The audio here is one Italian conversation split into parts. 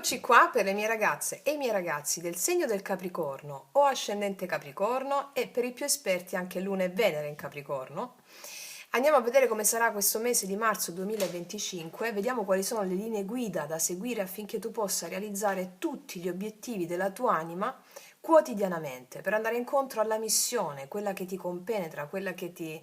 Eccoci qua per le mie ragazze e i miei ragazzi del segno del Capricorno o ascendente Capricorno e per i più esperti anche Luna e Venere in Capricorno. Andiamo a vedere come sarà questo mese di marzo 2025, vediamo quali sono le linee guida da seguire affinché tu possa realizzare tutti gli obiettivi della tua anima quotidianamente, per andare incontro alla missione, quella che ti compenetra, quella che ti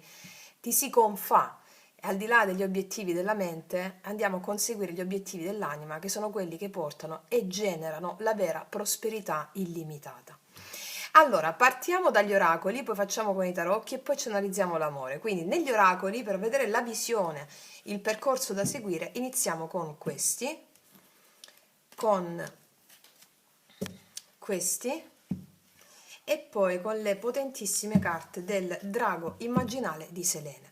si confà. Al di là degli obiettivi della mente, andiamo a conseguire gli obiettivi dell'anima, che sono quelli che portano e generano la vera prosperità illimitata. Allora, partiamo dagli oracoli, poi facciamo con i tarocchi e poi ci analizziamo l'amore. Quindi, negli oracoli, per vedere la visione, il percorso da seguire, iniziamo con questi e poi con le potentissime carte del drago immaginale di Selene,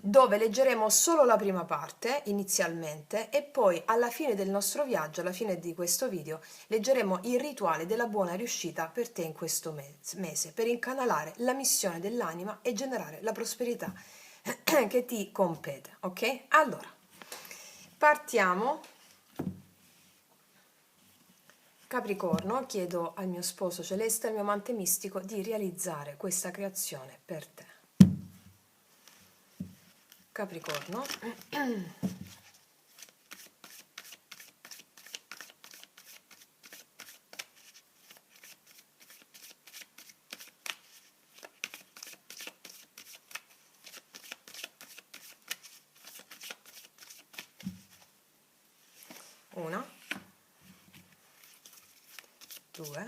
dove leggeremo solo la prima parte inizialmente e poi alla fine del nostro viaggio, alla fine di questo video, leggeremo il rituale della buona riuscita per te in questo mese, per incanalare la missione dell'anima e generare la prosperità che ti compete, ok? Allora, partiamo. Capricorno, chiedo al mio sposo celeste, al mio amante mistico, di realizzare questa creazione per te. Capricorno. Una, due,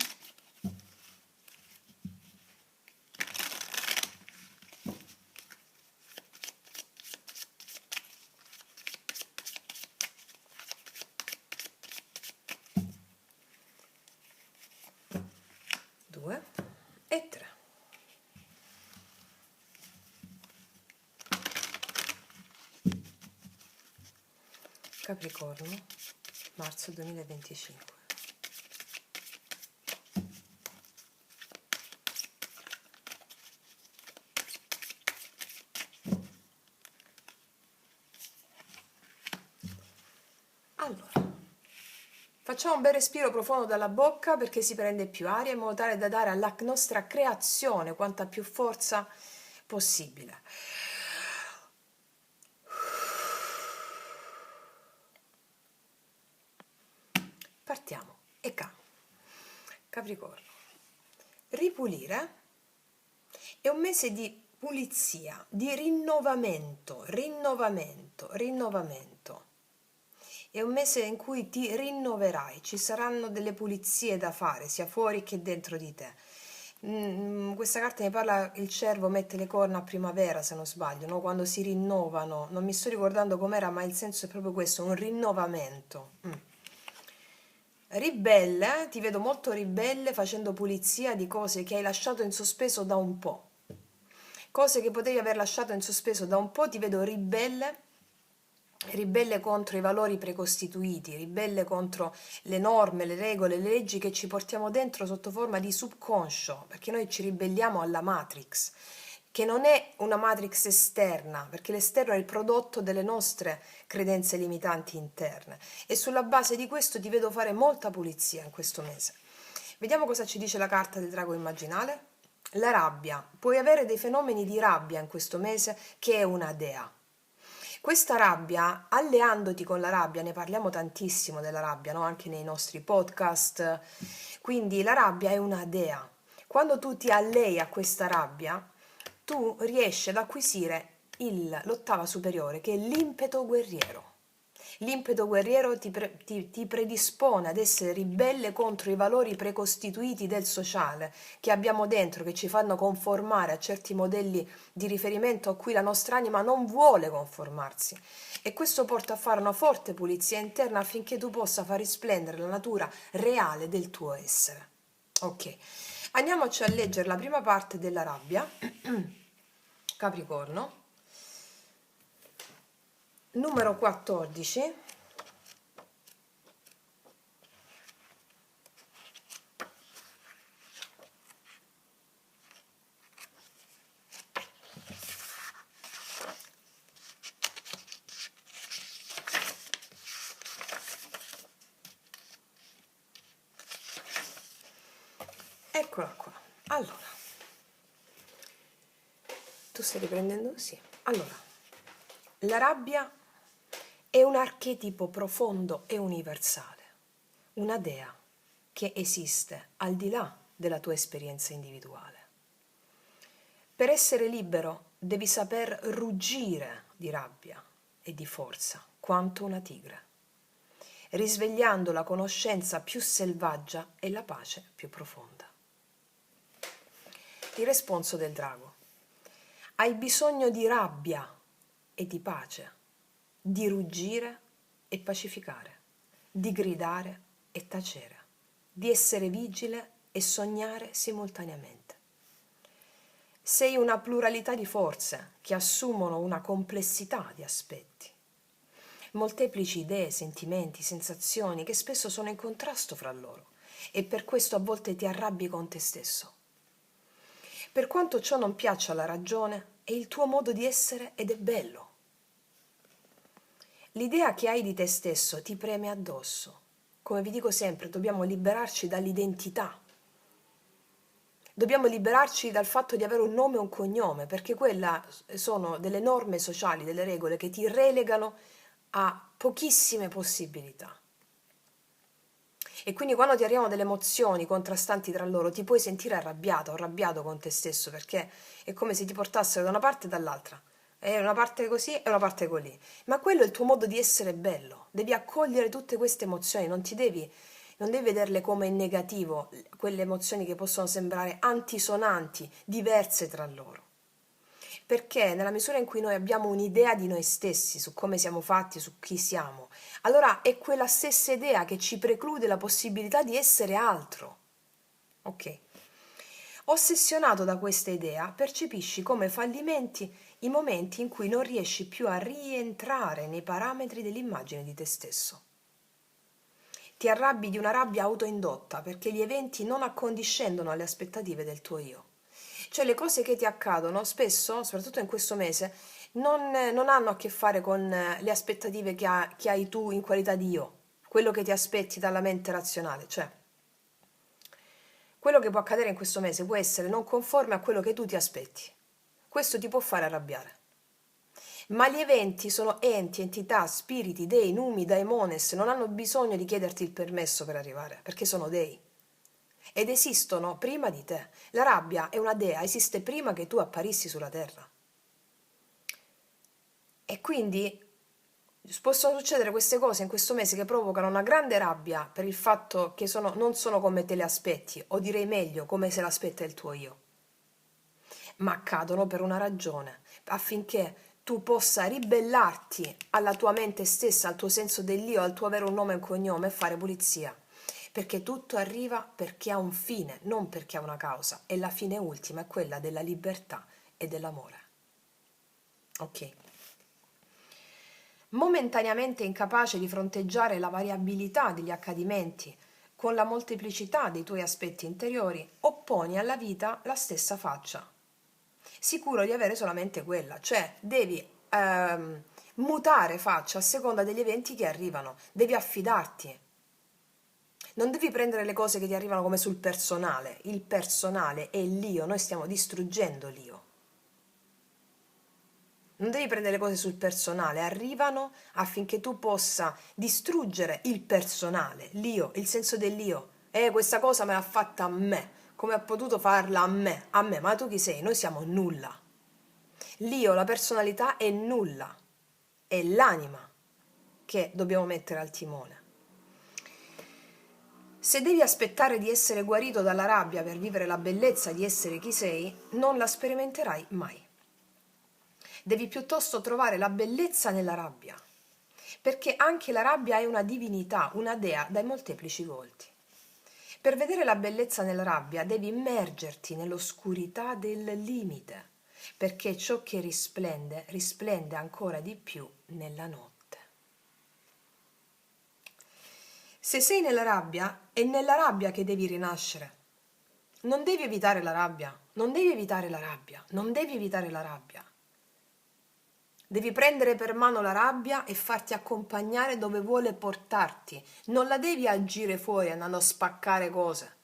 due e tre. Capricorno, marzo 2025. Allora, facciamo un bel respiro profondo dalla bocca perché si prende più aria in modo tale da dare alla nostra creazione quanta più forza possibile. Partiamo. E Capricorno. Ripulire è un mese di pulizia, di rinnovamento. È un mese in cui ti rinnoverai, ci saranno delle pulizie da fare, sia fuori che dentro di te. Questa carta ne parla, il cervo mette le corna a primavera, se non sbaglio, no? Quando si rinnovano. Non mi sto ricordando com'era, ma il senso è proprio questo, un rinnovamento. Ribelle, ti vedo molto ribelle facendo pulizia di cose che hai lasciato in sospeso da un po'. Cose che potevi aver lasciato in sospeso da un po', ti vedo ribelle contro i valori precostituiti, ribelle contro le norme, le regole, le leggi che ci portiamo dentro sotto forma di subconscio, perché noi ci ribelliamo alla Matrix, che non è una Matrix esterna, perché l'esterno è il prodotto delle nostre credenze limitanti interne. E sulla base di questo ti vedo fare molta pulizia in questo mese. Vediamo cosa ci dice la carta del drago immaginale. La rabbia. Puoi avere dei fenomeni di rabbia in questo mese, che è una dea. Questa rabbia, alleandoti con la rabbia, ne parliamo tantissimo della rabbia, no? Anche nei nostri podcast, quindi la rabbia è una dea. Quando tu ti allei a questa rabbia, tu riesci ad acquisire l'ottava superiore, che è l'impeto guerriero. L'impeto guerriero ti predispone ad essere ribelle contro i valori precostituiti del sociale che abbiamo dentro, che ci fanno conformare a certi modelli di riferimento a cui la nostra anima non vuole conformarsi. E questo porta a fare una forte pulizia interna affinché tu possa far risplendere la natura reale del tuo essere. Ok, andiamoci a leggere la prima parte della rabbia. Capricorno. Numero 14. Eccola qua. Allora, tu stai riprendendo? Sì. Allora, la rabbia è un archetipo profondo e universale, una dea che esiste al di là della tua esperienza individuale. Per essere libero devi saper ruggire di rabbia e di forza quanto una tigre, risvegliando la conoscenza più selvaggia e la pace più profonda. Il responso del drago. Hai bisogno di rabbia e di pace, di ruggire e pacificare, di gridare e tacere, di essere vigile e sognare simultaneamente. Sei una pluralità di forze che assumono una complessità di aspetti, molteplici idee, sentimenti, sensazioni che spesso sono in contrasto fra loro e per questo a volte ti arrabbi con te stesso. Per quanto ciò non piaccia alla ragione, è il tuo modo di essere ed è bello. L'idea che hai di te stesso ti preme addosso. Come vi dico sempre, dobbiamo liberarci dall'identità. Dobbiamo liberarci dal fatto di avere un nome e un cognome, perché quelle sono delle norme sociali, delle regole che ti relegano a pochissime possibilità. E quindi quando ti arrivano delle emozioni contrastanti tra loro, ti puoi sentire arrabbiato o arrabbiato con te stesso, perché è come se ti portassero da una parte e dall'altra. È una parte così e una parte così. Ma quello è il tuo modo di essere bello. Devi accogliere tutte queste emozioni, non devi vederle come in negativo, quelle emozioni che possono sembrare antisonanti, diverse tra loro. Perché nella misura in cui noi abbiamo un'idea di noi stessi, su come siamo fatti, su chi siamo, allora è quella stessa idea che ci preclude la possibilità di essere altro. Ok. Ossessionato da questa idea, percepisci come fallimenti i momenti in cui non riesci più a rientrare nei parametri dell'immagine di te stesso. Ti arrabbi di una rabbia autoindotta perché gli eventi non accondiscendono alle aspettative del tuo io. Cioè le cose che ti accadono spesso, soprattutto in questo mese, non hanno a che fare con le aspettative che hai tu in qualità di io, quello che ti aspetti dalla mente razionale. Cioè, quello che può accadere in questo mese può essere non conforme a quello che tu ti aspetti. Questo ti può fare arrabbiare. Ma gli eventi sono enti, entità, spiriti, dei, numi, daimones, non hanno bisogno di chiederti il permesso per arrivare, perché sono dei. Ed esistono prima di te. La rabbia è una dea, esiste prima che tu apparissi sulla terra. E quindi possono succedere queste cose in questo mese che provocano una grande rabbia per il fatto che non sono come te le aspetti, o direi meglio, come se l'aspetta il tuo io. Ma accadono per una ragione, affinché tu possa ribellarti alla tua mente stessa, al tuo senso dell'io, al tuo avere un nome e un cognome e fare pulizia. Perché tutto arriva perché ha un fine, non perché ha una causa. E la fine ultima è quella della libertà e dell'amore. Ok. Momentaneamente incapace di fronteggiare la variabilità degli accadimenti con la molteplicità dei tuoi aspetti interiori, opponi alla vita la stessa faccia, sicuro di avere solamente quella, cioè devi mutare faccia a seconda degli eventi che arrivano, devi affidarti. Non devi prendere le cose che ti arrivano come sul personale, il personale è l'io, noi stiamo distruggendo l'io. Non devi prendere le cose sul personale, arrivano affinché tu possa distruggere il personale, l'io, il senso dell'io. Questa cosa me l'ha fatta a me, come ha potuto farla a me, ma tu chi sei? Noi siamo nulla. L'io, la personalità è nulla, è l'anima che dobbiamo mettere al timone. Se devi aspettare di essere guarito dalla rabbia per vivere la bellezza di essere chi sei, non la sperimenterai mai. Devi piuttosto trovare la bellezza nella rabbia, perché anche la rabbia è una divinità, una dea dai molteplici volti. Per vedere la bellezza nella rabbia devi immergerti nell'oscurità del limite, perché ciò che risplende, risplende ancora di più nella notte. Se sei nella rabbia, è nella rabbia che devi rinascere. Non devi evitare la rabbia, non devi evitare la rabbia, non devi evitare la rabbia. Devi prendere per mano la rabbia e farti accompagnare dove vuole portarti. Non la devi agire fuori andando a spaccare cose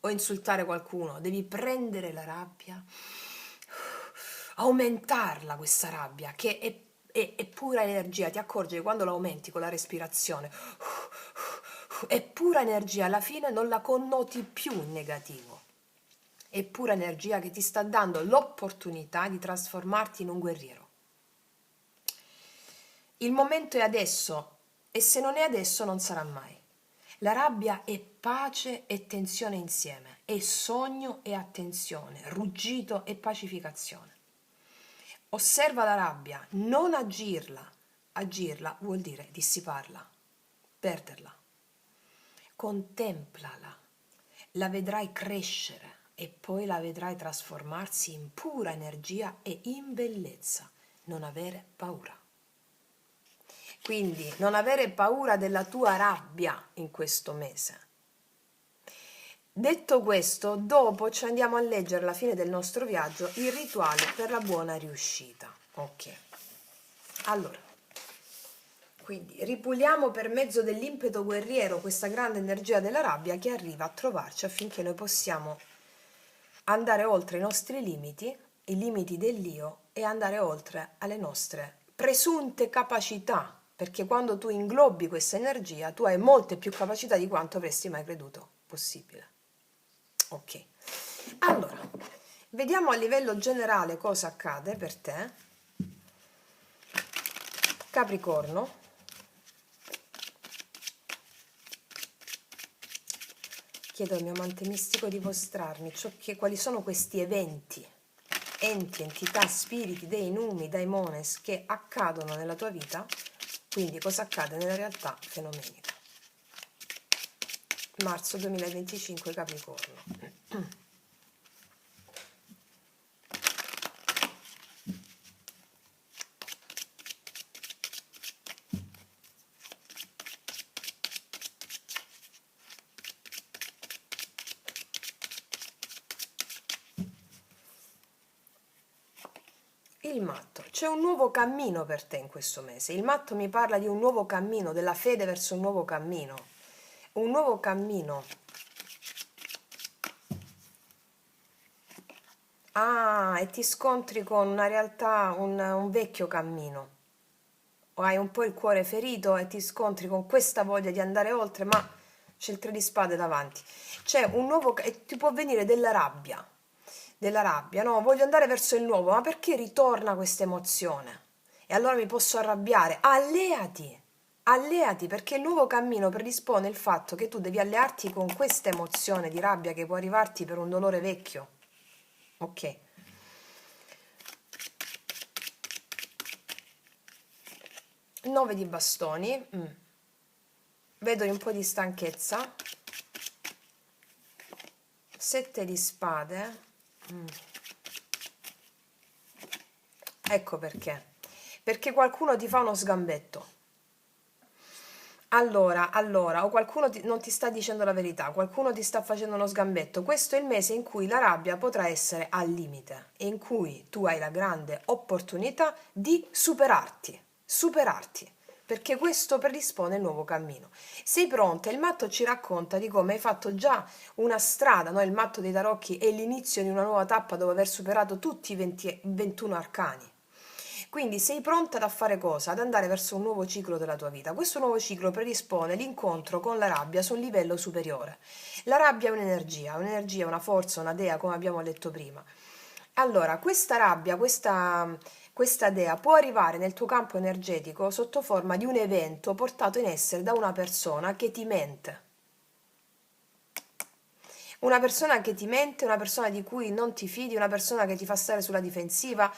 o insultare qualcuno, devi prendere la rabbia, aumentarla questa rabbia, che è pura energia. Ti accorgi che quando la aumenti con la respirazione, è pura energia, alla fine non la connoti più in negativo. È pura energia che ti sta dando l'opportunità di trasformarti in un guerriero. Il momento è adesso e se non è adesso non sarà mai. La rabbia è pace e tensione insieme, è sogno e attenzione, ruggito e pacificazione. Osserva la rabbia, non agirla. Agirla vuol dire dissiparla, perderla. Contemplala, la vedrai crescere e poi la vedrai trasformarsi in pura energia e in bellezza. Non avere paura. Quindi non avere paura della tua rabbia in questo mese. Detto questo, dopo ci andiamo a leggere alla fine del nostro viaggio il rituale per la buona riuscita. Ok. Allora, quindi ripuliamo per mezzo dell'impeto guerriero questa grande energia della rabbia che arriva a trovarci affinché noi possiamo andare oltre i nostri limiti, i limiti dell'io e andare oltre alle nostre presunte capacità. Perché quando tu inglobi questa energia, tu hai molte più capacità di quanto avresti mai creduto possibile. Ok, allora, vediamo a livello generale cosa accade per te. Capricorno. Chiedo al mio amante mistico di mostrarmi quali sono questi eventi, enti, entità, spiriti, dei numi, daimones che accadono nella tua vita. Quindi cosa accade nella realtà fenomenica? Marzo 2025 Capricorno. Il matto, c'è un nuovo cammino per te in questo mese. Il matto mi parla di un nuovo cammino, della fede verso un nuovo cammino. Un nuovo cammino. Ah, e ti scontri con una realtà, un vecchio cammino. O hai un po' il cuore ferito e ti scontri con questa voglia di andare oltre, ma c'è il 3 di spade davanti. C'è un nuovo, e ti può venire della rabbia, no? Voglio andare verso il nuovo, ma perché ritorna questa emozione? E allora mi posso arrabbiare. Alleati, perché il nuovo cammino predispone il fatto che tu devi allearti con questa emozione di rabbia che può arrivarti per un dolore vecchio. Ok. Nove di bastoni. Vedo un po' di stanchezza. 7 di spade. Ecco perché. Perché qualcuno ti fa uno sgambetto. Allora, o qualcuno non ti sta dicendo la verità, qualcuno ti sta facendo uno sgambetto. Questo è il mese in cui la rabbia potrà essere al limite e in cui tu hai la grande opportunità di superarti, perché questo predispone il nuovo cammino. Sei pronta? Il matto ci racconta di come hai fatto già una strada, no? Il matto dei tarocchi è l'inizio di una nuova tappa dopo aver superato tutti i 21 arcani. Quindi sei pronta a fare cosa? Ad andare verso un nuovo ciclo della tua vita. Questo nuovo ciclo predispone l'incontro con la rabbia su un livello superiore. La rabbia è un'energia, una forza, una dea, come abbiamo letto prima. Allora, questa rabbia, questa dea può arrivare nel tuo campo energetico sotto forma di un evento portato in essere da una persona che ti mente. Una persona che ti mente, una persona di cui non ti fidi, una persona che ti fa stare sulla difensiva.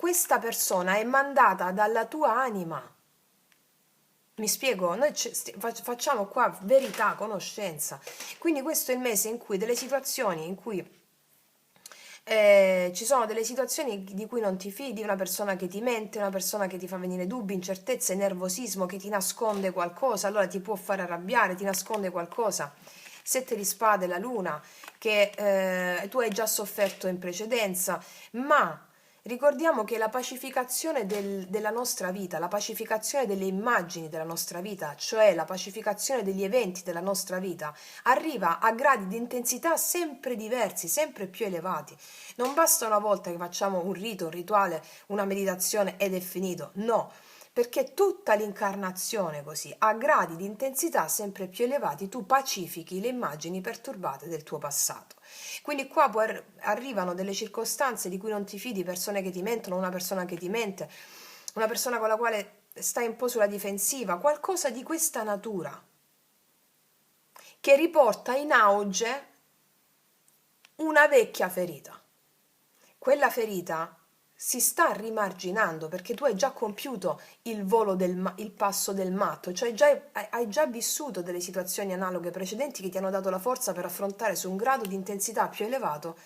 Questa persona è mandata dalla tua anima. Mi spiego? Noi facciamo qua verità, conoscenza. Quindi questo è il mese in cui delle situazioni in cui ci sono delle situazioni di cui non ti fidi, una persona che ti mente, una persona che ti fa venire dubbi, incertezze, nervosismo, che ti nasconde qualcosa, allora ti può fare arrabbiare, ti nasconde qualcosa. 7 di spade, la luna, che tu hai già sofferto in precedenza, ma Ricordiamo che la pacificazione della nostra vita, la pacificazione delle immagini della nostra vita, cioè la pacificazione degli eventi della nostra vita, arriva a gradi di intensità sempre diversi, sempre più elevati. Non basta una volta che facciamo un rito, un rituale, una meditazione ed è finito. No, perché tutta l'incarnazione così, a gradi di intensità sempre più elevati, tu pacifichi le immagini perturbate del tuo passato. Quindi qua arrivano delle circostanze di cui non ti fidi, persone che ti mentono, una persona che ti mente, una persona con la quale stai un po' sulla difensiva, qualcosa di questa natura che riporta in auge una vecchia ferita. Quella ferita si sta rimarginando perché tu hai già compiuto il passo del matto, cioè hai già vissuto delle situazioni analoghe precedenti che ti hanno dato la forza per affrontare su un grado di intensità più elevato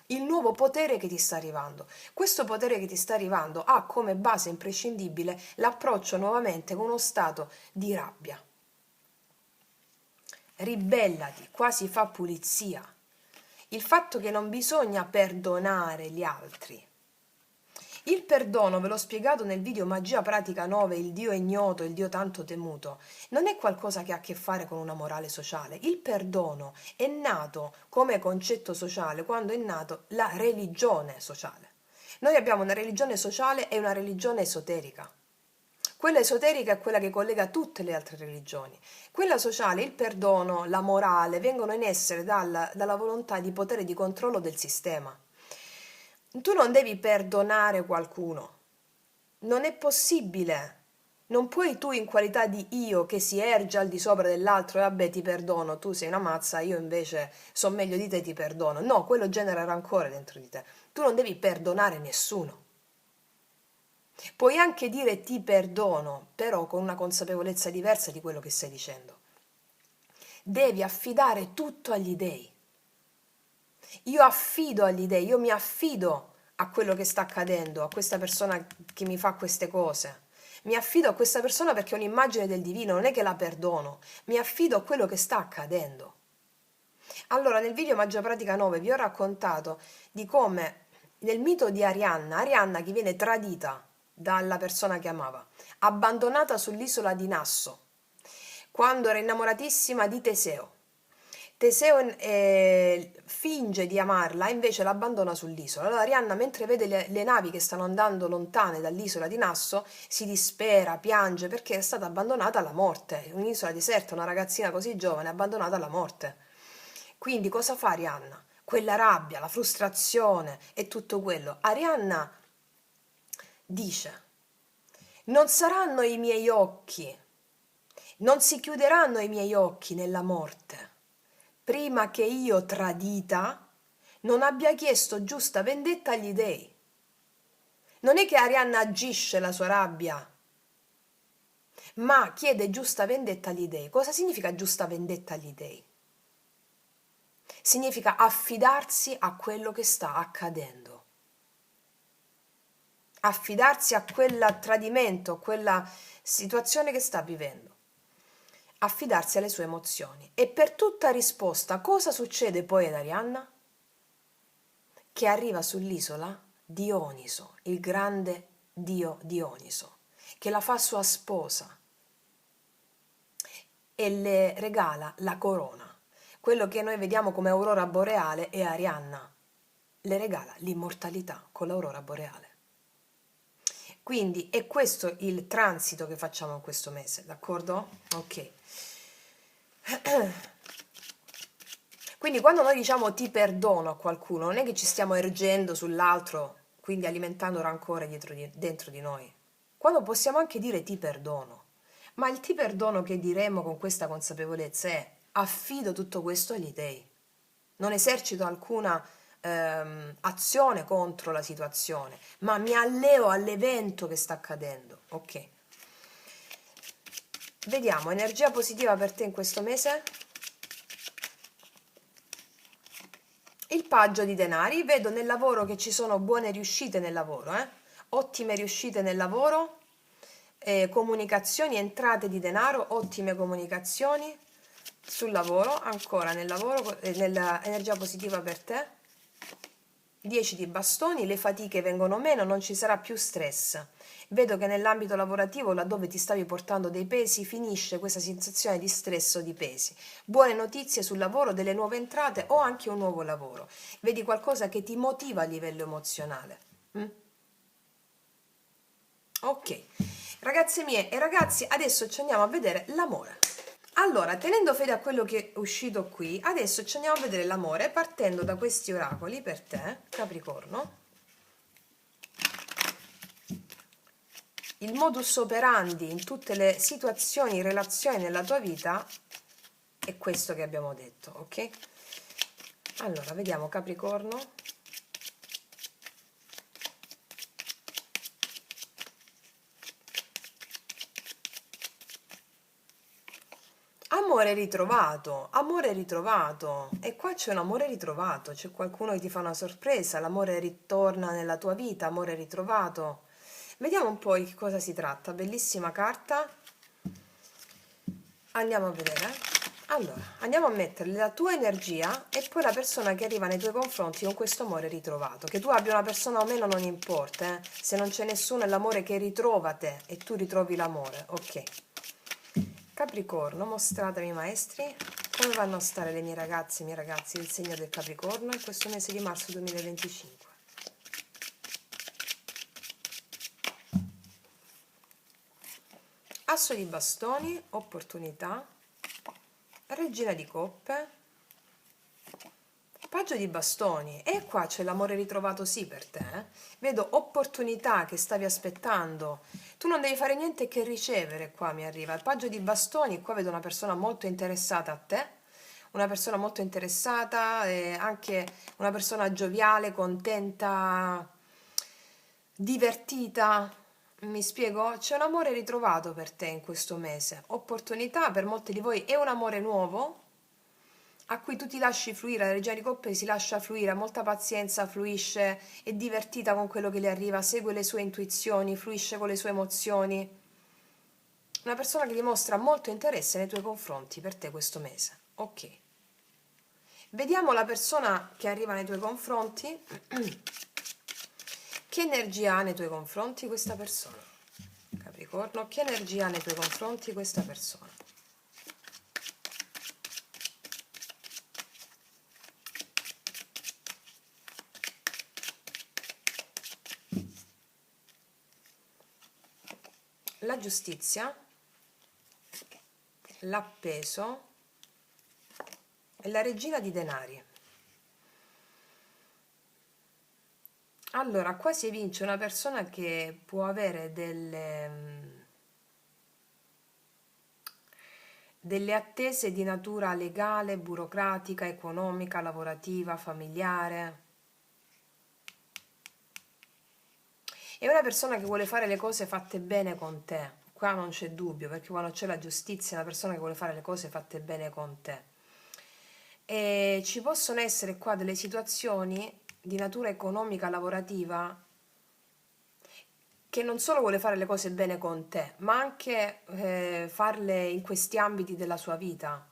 il nuovo potere che ti sta arrivando. Questo potere che ti sta arrivando ha come base imprescindibile l'approccio nuovamente con uno stato di rabbia. Ribellati, qua si fa pulizia. Il fatto che non bisogna perdonare gli altri. Il perdono, ve l'ho spiegato nel video Magia Pratica 9, il Dio ignoto, il Dio tanto temuto, non è qualcosa che ha a che fare con una morale sociale. Il perdono è nato come concetto sociale quando è nato la religione sociale. Noi abbiamo una religione sociale e una religione esoterica. Quella esoterica è quella che collega tutte le altre religioni. Quella sociale, il perdono, la morale, vengono in essere dalla volontà di potere e di controllo del sistema. Tu non devi perdonare qualcuno, non è possibile. Non puoi tu in qualità di io che si erge al di sopra dell'altro e vabbè ti perdono, tu sei una mazza, io invece so meglio di te e ti perdono. No, quello genera rancore dentro di te. Tu non devi perdonare nessuno. Puoi anche dire ti perdono, però con una consapevolezza diversa di quello che stai dicendo. Devi affidare tutto agli dèi. Io affido agli dèi, io mi affido a quello che sta accadendo, a questa persona che mi fa queste cose. Mi affido a questa persona perché ho un'immagine del divino, non è che la perdono, mi affido a quello che sta accadendo. Allora, nel video Magia Pratica 9 vi ho raccontato di come nel mito di Arianna che viene tradita dalla persona che amava, abbandonata sull'isola di Nasso, quando era innamoratissima di Teseo. Teseo finge di amarla, invece l'abbandona sull'isola. Allora Arianna, mentre vede le navi che stanno andando lontane dall'isola di Nasso, si dispera, piange perché è stata abbandonata alla morte. Un'isola deserta, una ragazzina così giovane, abbandonata alla morte. Quindi cosa fa Arianna? Quella rabbia, la frustrazione e tutto quello. Arianna dice: non saranno i miei occhi, non si chiuderanno i miei occhi nella morte, prima che io, tradita, non abbia chiesto giusta vendetta agli dèi. Non è che Arianna agisce la sua rabbia, ma chiede giusta vendetta agli dèi. Cosa significa giusta vendetta agli dèi? Significa affidarsi a quello che sta accadendo. Affidarsi a quel tradimento, a quella situazione che sta vivendo. Affidarsi alle sue emozioni. E per tutta risposta, cosa succede poi ad Arianna? Che arriva sull'isola Dioniso, il grande dio Dioniso, che la fa sua sposa e le regala la corona. Quello che noi vediamo come aurora boreale è Arianna. Le regala l'immortalità con l'aurora boreale. Quindi è questo il transito che facciamo in questo mese, d'accordo? Ok. Quindi quando noi diciamo ti perdono a qualcuno, non è che ci stiamo ergendo sull'altro, quindi alimentando rancore dentro di noi. Quando possiamo anche dire ti perdono, ma il ti perdono che diremo con questa consapevolezza è affido tutto questo agli dèi. Non esercito alcuna azione contro la situazione, ma mi alleo all'evento che sta accadendo. Ok. Vediamo, energia positiva per te in questo mese? Il paggio di denari, vedo nel lavoro che ci sono buone riuscite nel lavoro, ottime riuscite nel lavoro, comunicazioni, entrate di denaro, ottime comunicazioni sul lavoro, ancora nel lavoro, nell'energia positiva per te. 10 di bastoni, le fatiche vengono meno, non ci sarà più stress. Vedo che nell'ambito lavorativo, laddove ti stavi portando dei pesi, finisce questa sensazione di stress o di pesi. Buone notizie sul lavoro, delle nuove entrate o anche un nuovo lavoro. Vedi qualcosa che ti motiva a livello emozionale. Mm? Ok, ragazze mie e ragazzi, adesso ci andiamo a vedere l'amore. Allora, tenendo fede a quello che è uscito qui, adesso ci andiamo a vedere l'amore partendo da questi oracoli per te, Capricorno. Il modus operandi in tutte le situazioni, relazioni nella tua vita è questo che abbiamo detto, ok? Allora, vediamo Capricorno. Amore ritrovato, e qua c'è un amore ritrovato, c'è qualcuno che ti fa una sorpresa, l'amore ritorna nella tua vita, amore ritrovato. Vediamo un po' di che cosa si tratta, bellissima carta. Andiamo a vedere. Allora, andiamo a mettere la tua energia e poi la persona che arriva nei tuoi confronti con questo amore ritrovato. Che tu abbia una persona o meno non importa, eh? Se non c'è nessuno è l'amore che ritrova te e tu ritrovi l'amore, ok? Capricorno, mostratemi maestri come vanno a stare le mie ragazze e i miei ragazzi del segno del Capricorno in questo mese di marzo 2025. Asso di bastoni, opportunità, regina di coppe, paggio di bastoni, e qua c'è l'amore ritrovato sì per te, eh? Vedo opportunità che stavi aspettando, tu non devi fare niente che ricevere, qua mi arriva il paggio di bastoni, qua vedo una persona molto interessata a te, una persona molto interessata, anche una persona gioviale, contenta, divertita. Mi spiego? C'è un amore ritrovato per te in questo mese, opportunità, per molti di voi è un amore nuovo a cui tu ti lasci fluire, la regina di coppe si lascia fluire, ha molta pazienza, fluisce, è divertita con quello che le arriva, segue le sue intuizioni, fluisce con le sue emozioni. Una persona che dimostra molto interesse nei tuoi confronti per te questo mese. Ok. Vediamo la persona che arriva nei tuoi confronti. Che energia ha nei tuoi confronti questa persona? Capricorno, che energia ha nei tuoi confronti questa persona? La giustizia, l'appeso e la regina di denari. Allora, qua si evince una persona che può avere delle attese di natura legale, burocratica, economica, lavorativa, familiare. È una persona che vuole fare le cose fatte bene con te. Qua non c'è dubbio, perché quando c'è la giustizia è una persona che vuole fare le cose fatte bene con te. E ci possono essere qua delle situazioni di natura economica, lavorativa, che non solo vuole fare le cose bene con te, ma anche farle in questi ambiti della sua vita.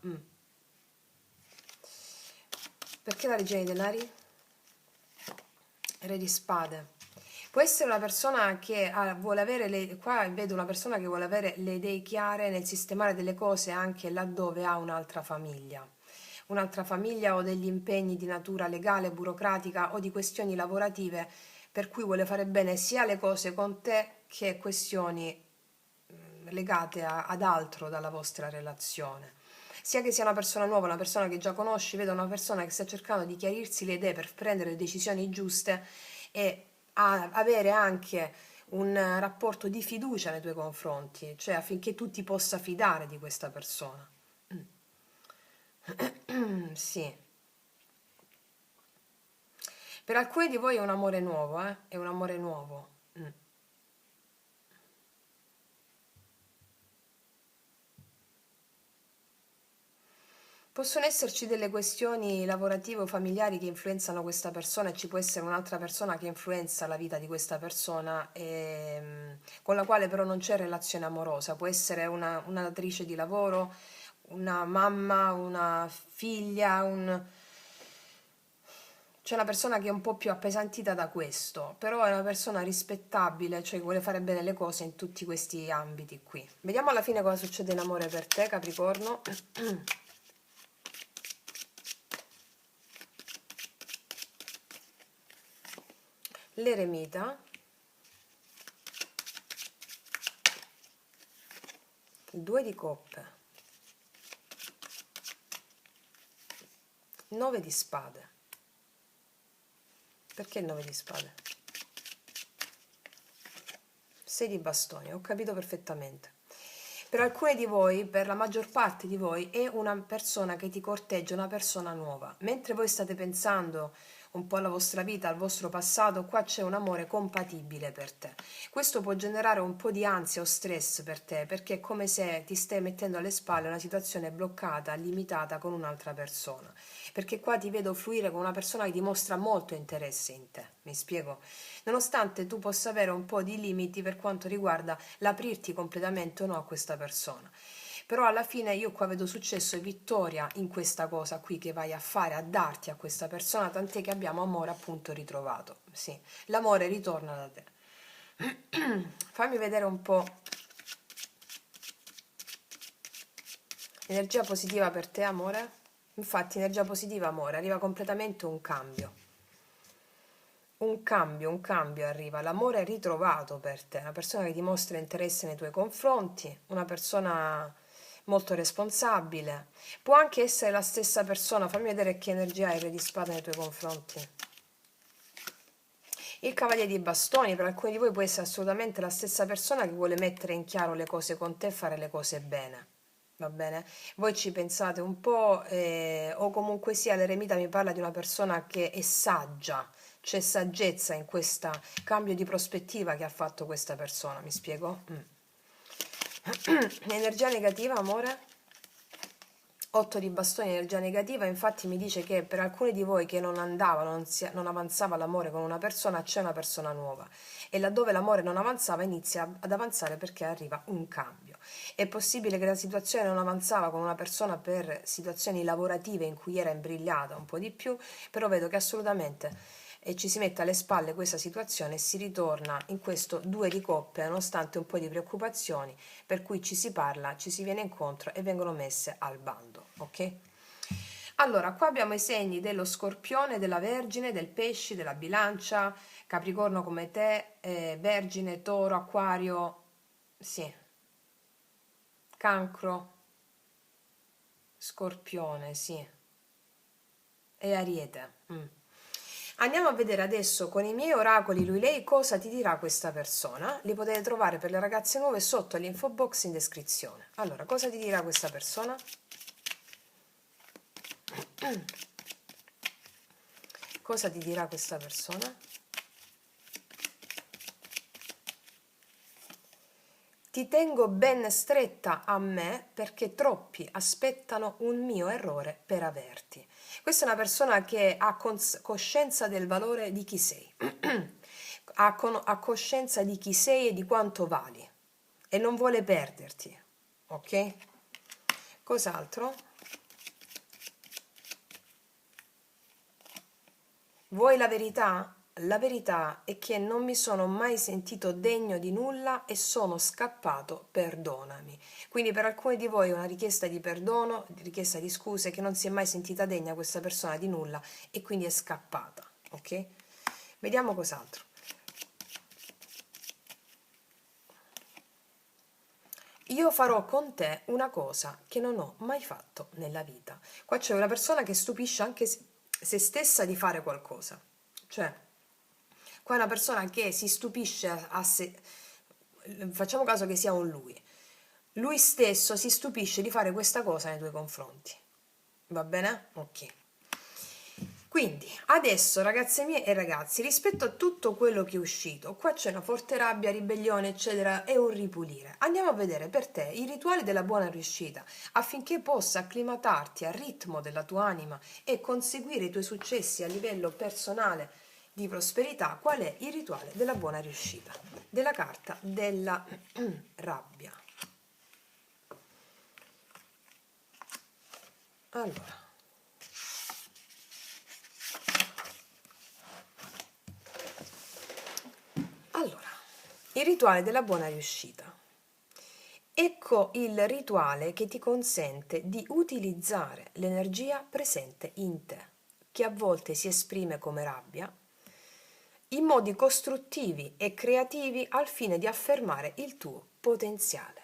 Perché la regina dei denari? Re di spade. Può essere una persona che vuole avere qua vedo una persona che vuole avere le idee chiare nel sistemare delle cose anche laddove ha un'altra famiglia. Un'altra famiglia o degli impegni di natura legale, burocratica o di questioni lavorative per cui vuole fare bene sia le cose con te che questioni legate ad altro dalla vostra relazione. Sia che sia una persona nuova, una persona che già conosci, vedo una persona che sta cercando di chiarirsi le idee per prendere le decisioni giuste e avere anche un rapporto di fiducia nei tuoi confronti, cioè affinché tu ti possa fidare di questa persona. Sì. Per alcuni di voi è un amore nuovo, È un amore nuovo. Possono esserci delle questioni lavorative o familiari che influenzano questa persona e ci può essere un'altra persona che influenza la vita di questa persona con la quale però non c'è relazione amorosa. Può essere una datrice di lavoro, una mamma, una figlia, c'è una persona che è un po' più appesantita da questo, però è una persona rispettabile, cioè vuole fare bene le cose in tutti questi ambiti qui. Vediamo alla fine cosa succede in amore per te, Capricorno. L'eremita, il 2 di coppe, 9 di spade. Perché il 9 di spade? 6 di bastoni, ho capito perfettamente. Per alcuni di voi, per la maggior parte di voi, è una persona che ti corteggia, una persona nuova. Mentre voi state pensando un po' alla vostra vita, al vostro passato, qua c'è un amore compatibile per te. Questo può generare un po' di ansia o stress per te, perché è come se ti stai mettendo alle spalle una situazione bloccata, limitata con un'altra persona. Perché qua ti vedo fluire con una persona che dimostra molto interesse in te, mi spiego? Nonostante tu possa avere un po' di limiti per quanto riguarda l'aprirti completamente o no a questa persona. Però alla fine io qua vedo successo e vittoria in questa cosa qui che vai a fare, a darti a questa persona, tant'è che abbiamo amore appunto ritrovato. Sì, l'amore ritorna da te. Fammi vedere un po' energia positiva per te, amore. Infatti, energia positiva, amore, arriva completamente un cambio. Un cambio arriva, l'amore ritrovato per te, una persona che dimostra interesse nei tuoi confronti, una persona molto responsabile. Può anche essere la stessa persona, fammi vedere che energia hai Re di Spade nei tuoi confronti. Il Cavaliere di Bastoni, per alcuni di voi può essere assolutamente la stessa persona che vuole mettere in chiaro le cose con te e fare le cose bene. Va bene? Voi ci pensate un po', o comunque sia l'eremita mi parla di una persona che è saggia, c'è saggezza in questo cambio di prospettiva che ha fatto questa persona, mi spiego? Energia negativa, amore? 8 di bastoni, energia negativa, infatti mi dice che per alcuni di voi che non andava, non avanzava l'amore con una persona, c'è una persona nuova e laddove l'amore non avanzava inizia ad avanzare perché arriva un cambio. È possibile che la situazione non avanzava con una persona per situazioni lavorative in cui era imbrigliata un po' di più, però vedo che assolutamente ci si mette alle spalle questa situazione e si ritorna in questo 2 di coppe nonostante un po' di preoccupazioni, per cui ci si parla, ci si viene incontro e vengono messe al bando, ok? Allora, qua abbiamo i segni dello Scorpione, della Vergine, del Pesci, della Bilancia, Capricorno come te, Vergine, Toro, Acquario, sì, Cancro, Scorpione, sì, e Ariete. Andiamo a vedere adesso con i miei oracoli lui-lei cosa ti dirà questa persona. Li potete trovare per le ragazze nuove sotto all'info box in descrizione. Allora, cosa ti dirà questa persona? Cosa ti dirà questa persona? Ti tengo ben stretta a me perché troppi aspettano un mio errore per averti. Questa è una persona che ha coscienza del valore di chi sei, ha coscienza di chi sei e di quanto vali e non vuole perderti, ok? Cos'altro? Vuoi la verità? La verità è che non mi sono mai sentito degno di nulla e sono scappato, perdonami. Quindi per alcuni di voi è una richiesta di perdono, richiesta di scuse, che non si è mai sentita degna questa persona di nulla e quindi è scappata, ok? Vediamo cos'altro. Io farò con te una cosa che non ho mai fatto nella vita. Qua c'è una persona che stupisce anche se stessa di fare qualcosa. Cioè, qua è una persona che si stupisce a se... Facciamo caso che sia un lui. Lui stesso si stupisce di fare questa cosa nei tuoi confronti. Va bene? Ok. Quindi, adesso ragazze mie e ragazzi, rispetto a tutto quello che è uscito, qua c'è una forte rabbia, ribellione, eccetera, e un ripulire. Andiamo a vedere per te i rituali della buona riuscita, affinché possa acclimatarti al ritmo della tua anima e conseguire i tuoi successi a livello personale di prosperità. Qual è il rituale della buona riuscita? Della carta della rabbia. Allora, Il rituale della buona riuscita. Ecco il rituale che ti consente di utilizzare l'energia presente in te, che a volte si esprime come rabbia, in modi costruttivi e creativi al fine di affermare il tuo potenziale.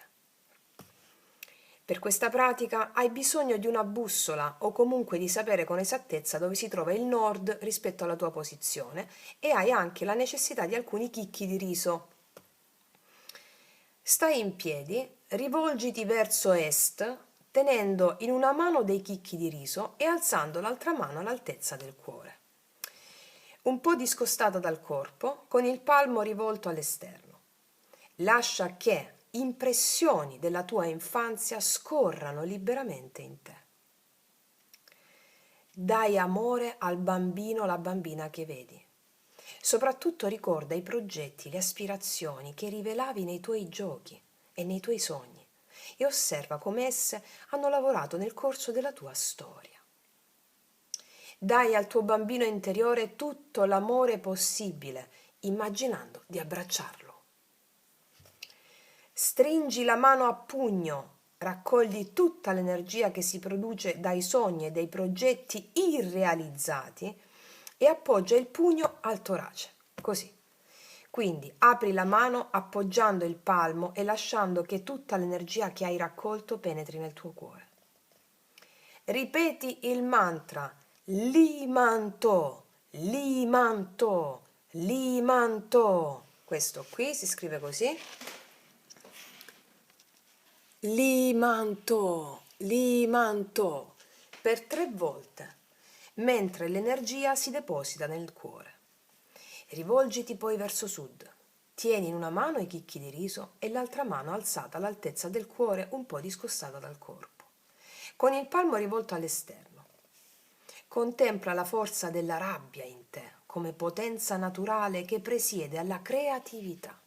Per questa pratica hai bisogno di una bussola o comunque di sapere con esattezza dove si trova il nord rispetto alla tua posizione e hai anche la necessità di alcuni chicchi di riso. Stai in piedi, rivolgiti verso est, tenendo in una mano dei chicchi di riso e alzando l'altra mano all'altezza del cuore. Un po' discostata dal corpo, con il palmo rivolto all'esterno. Lascia che impressioni della tua infanzia scorrano liberamente in te. Dai amore al bambino o alla bambina che vedi. Soprattutto ricorda i progetti, le aspirazioni che rivelavi nei tuoi giochi e nei tuoi sogni e osserva come esse hanno lavorato nel corso della tua storia. Dai al tuo bambino interiore tutto l'amore possibile, immaginando di abbracciarlo. Stringi la mano a pugno, raccogli tutta l'energia che si produce dai sogni e dai progetti irrealizzati e appoggia il pugno al torace, così. Quindi apri la mano appoggiando il palmo e lasciando che tutta l'energia che hai raccolto penetri nel tuo cuore. Ripeti il mantra Limanto, Limanto, Limanto. Questo qui si scrive così. Limanto, Limanto, per 3 volte, mentre l'energia si deposita nel cuore. Rivolgiti poi verso sud. Tieni in una mano i chicchi di riso e l'altra mano alzata all'altezza del cuore, un po' discostata dal corpo, con il palmo rivolto all'esterno. Contempla la forza della rabbia in te come potenza naturale che presiede alla creatività.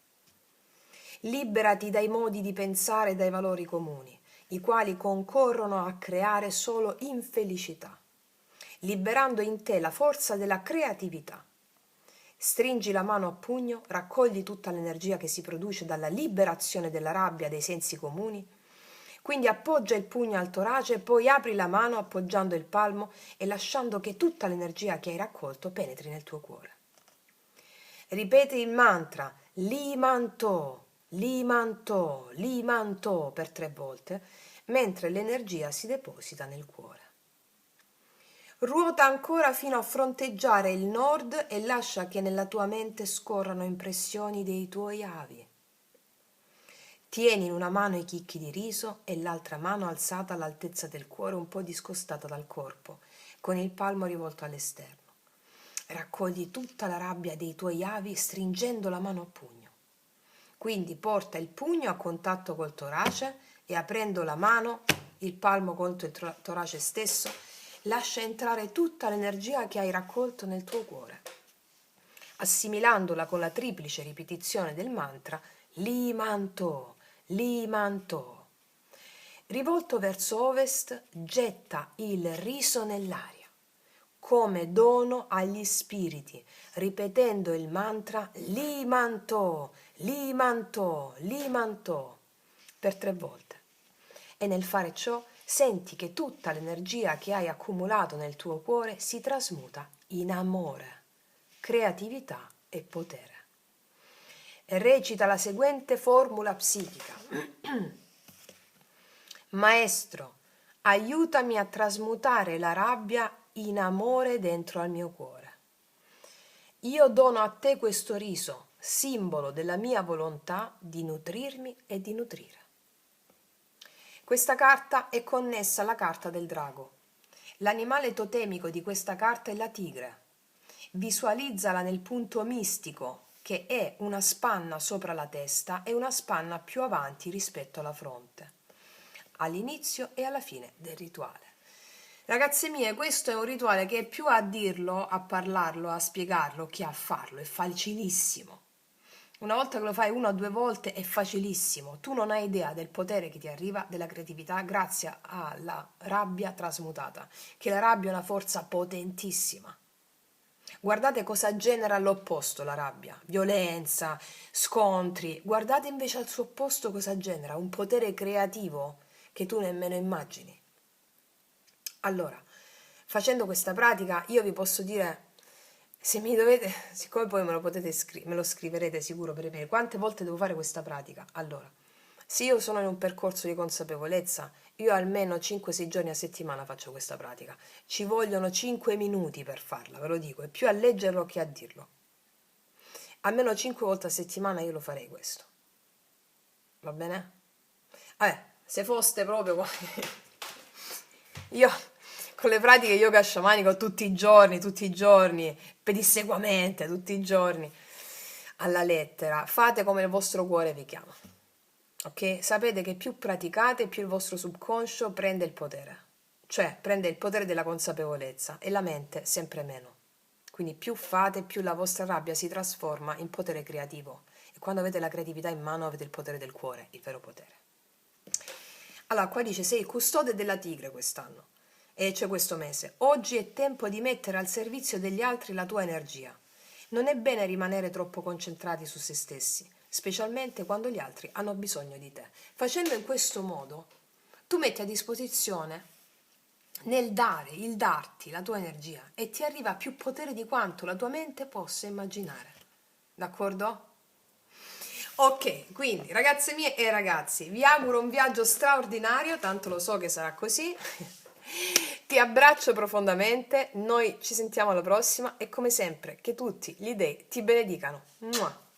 Liberati dai modi di pensare e dai valori comuni, i quali concorrono a creare solo infelicità, liberando in te la forza della creatività. Stringi la mano a pugno, raccogli tutta l'energia che si produce dalla liberazione della rabbia dei sensi comuni, quindi appoggia il pugno al torace e poi apri la mano appoggiando il palmo e lasciando che tutta l'energia che hai raccolto penetri nel tuo cuore. Ripeti il mantra Limanto, Limanto, Limanto per 3 volte, mentre l'energia si deposita nel cuore. Ruota ancora fino a fronteggiare il nord e lascia che nella tua mente scorrano impressioni dei tuoi avi. Tieni in una mano i chicchi di riso e l'altra mano alzata all'altezza del cuore, un po' discostata dal corpo, con il palmo rivolto all'esterno. Raccogli tutta la rabbia dei tuoi avi stringendo la mano a pugno. Quindi porta il pugno a contatto col torace e aprendo la mano, il palmo contro il torace stesso, lascia entrare tutta l'energia che hai raccolto nel tuo cuore, assimilandola con la triplice ripetizione del mantra Limanto, Limanto. Rivolto verso ovest, getta il riso nell'aria come dono agli spiriti, ripetendo il mantra Limanto, Limanto, Limanto per 3 volte. E nel fare ciò senti che tutta l'energia che hai accumulato nel tuo cuore si trasmuta in amore, creatività e potere. E recita la seguente formula psichica. Maestro, aiutami a trasmutare la rabbia in amore dentro al mio cuore. Io dono a te questo riso, simbolo della mia volontà di nutrirmi e di nutrire. Questa carta è connessa alla carta del drago. L'animale totemico di questa carta è la tigre. Visualizzala nel punto mistico, che è una spanna sopra la testa e una spanna più avanti rispetto alla fronte, all'inizio e alla fine del rituale. Ragazze mie, questo è un rituale che è più a dirlo, a parlarlo, a spiegarlo che a farlo, è facilissimo. Una volta che lo fai 1 o 2 volte è facilissimo, tu non hai idea del potere che ti arriva, della creatività grazie alla rabbia trasmutata, che la rabbia è una forza potentissima. Guardate cosa genera all'opposto la rabbia, violenza, scontri. Guardate invece al suo opposto cosa genera, un potere creativo che tu nemmeno immagini. Allora, facendo questa pratica, io vi posso dire, se mi dovete, siccome poi me lo scriverete sicuro per email, quante volte devo fare questa pratica? Allora, se io sono in un percorso di consapevolezza, io almeno 5-6 giorni a settimana faccio questa pratica. Ci vogliono 5 minuti per farla, ve lo dico, è più a leggerlo che a dirlo. Almeno 5 volte a settimana io lo farei questo. Va bene? Se foste proprio io con le pratiche yoga sciamanico tutti i giorni, pedissequamente, tutti i giorni, alla lettera, fate come il vostro cuore vi chiama. Ok? Sapete che più praticate, più il vostro subconscio prende il potere, cioè prende il potere della consapevolezza e la mente sempre meno. Quindi più fate, più la vostra rabbia si trasforma in potere creativo. E quando avete la creatività in mano avete il potere del cuore, il vero potere. Allora, qua dice sei il custode della tigre quest'anno, e cioè questo mese. Oggi è tempo di mettere al servizio degli altri la tua energia. Non è bene rimanere troppo concentrati su se stessi, specialmente quando gli altri hanno bisogno di te. Facendo in questo modo, tu metti a disposizione nel dare, il darti la tua energia e ti arriva più potere di quanto la tua mente possa immaginare. D'accordo? Ok, quindi ragazze mie e ragazzi, vi auguro un viaggio straordinario, tanto lo so che sarà così. Ti abbraccio profondamente, noi ci sentiamo alla prossima e come sempre che tutti gli dei ti benedicano. Mua.